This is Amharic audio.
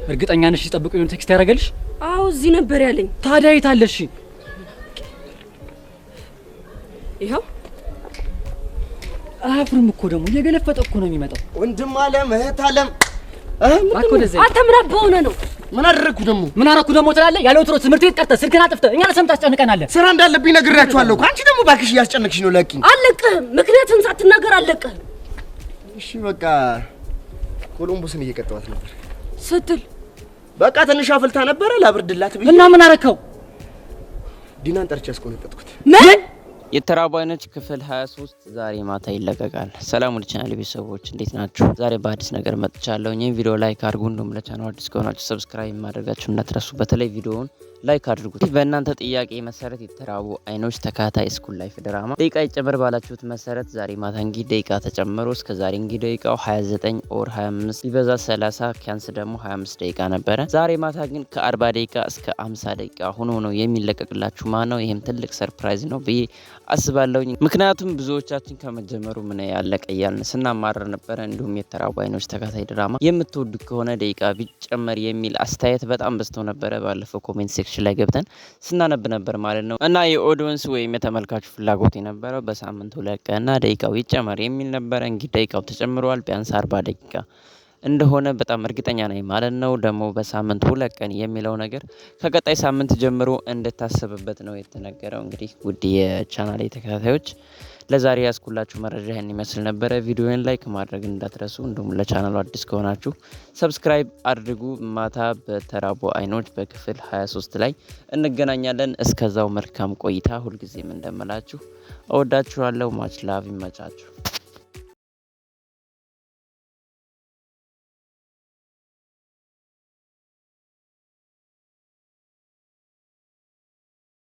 እርግጠኛ ነሽ ሲጠብቁኝ ነው ቴክስት ያደርገልሽ? አዎ እዚህ ነበር ያለኝ። ታዲያ የት አለሽ? ይኸው አፍሩም እኮ ደግሞ እየገለፈጠ እኮ ነው የሚመጣው። ወንድም አለም እህት አለም አንተ ምን አባውነ ነው? ምን አደረኩ ደግሞ ትላለህ? ያለው ትሮ ትምህርት ቤት ቀርተህ ስልክህን አጥፍተህ እኛ ለሰምታ አስጨንቀናለህ። ስራ እንዳለብኝ ነግሬያችኋለሁ እኮ። አንቺ ደግሞ ባክሽ እያስጨነቅሽ ነው። ለቂኝ አለቅህም። ምክንያቱም ሳትናገር አለቅህም። እሺ በቃ ኮሎምቦስን እየቀጠዋት ነበር ስትል በቃ ትንሽ አፍልታ ነበር ላብርድላት ብዬ እና ምን አረከው? ዲናን ጠርቼ አስቆነጠጥኩት። ምን የተራቡ አይኖች ክፍል 23 ዛሬ ማታ ይለቀቃል። ሰላም ወደ ቻናል ቤተሰቦች እንዴት ናችሁ? ዛሬ በአዲስ ነገር መጥቻለሁ። ይሄን ቪዲዮ ላይክ አድርጉ፣ እንደውም ለቻናሉ አዲስ ከሆናችሁ ሰብስክራይብ ማድረጋችሁ እንዳትረሱ። በተለይ ቪዲዮውን ላይክ አድርጉት። በእናንተ ጥያቄ መሰረት የተራቡ አይኖች ተካታይ ስኩል ላይፍ ድራማ ደቂቃ ይጨመር ባላችሁት መሰረት ዛሬ ማታ እንግዲህ ደቂቃ ተጨምሮ እስከ ዛሬ እንግዲህ ደቂቃው 29 ኦር 25 ቢበዛ 30 ኪያንስ ደግሞ 25 ደቂቃ ነበረ። ዛሬ ማታ ግን ከ40 ደቂቃ እስከ 50 ደቂቃ ሆኖ ነው የሚለቀቅላችሁ ማለት ነው። ይሄም ትልቅ ሰርፕራይዝ ነው ብዬ አስባለሁኝ። ምክንያቱም ብዙዎቻችን ከመጀመሩ ምን ያለቀ እያልን ስናማረር ነበረ። እንዲሁም የተራቡ አይኖች ተካታይ ድራማ የምትወዱ ከሆነ ደቂቃ ቢጨመር የሚል አስተያየት በጣም በዝቶ ነበረ። ባለፈው ኮሜንት ሴክሽን ላይ ገብተን ስናነብ ነበር ማለት ነው። እና የኦዲየንስ ወይም የተመልካቹ ፍላጎት የነበረው በሳምንቱ ለቀና ደቂቃው ይጨመር የሚል ነበረ። እንግዲህ ደቂቃው ተጨምሯል። ቢያንስ 40 ደቂቃ እንደሆነ በጣም እርግጠኛ ነኝ ማለት ነው። ደግሞ በሳምንት 2 ቀን የሚለው ነገር ከቀጣይ ሳምንት ጀምሮ እንድታሰብበት ነው የተነገረው። እንግዲህ ውድ የቻናሌ ተከታታዮች ለዛሬ ያስኩላችሁ መረጃ ይሄን ይመስል ነበረ። ቪዲዮውን ላይክ ማድረግ እንዳትረሱ፣ እንዲሁም ለቻናሉ አዲስ ከሆናችሁ ሰብስክራይብ አድርጉ። ማታ በተራቡ አይኖች በክፍል 23 ላይ እንገናኛለን። እስከዛው መልካም ቆይታ። ሁልጊዜም እንደምላችሁ እወዳችኋለሁ። ማች ላቭ ይመቻችሁ።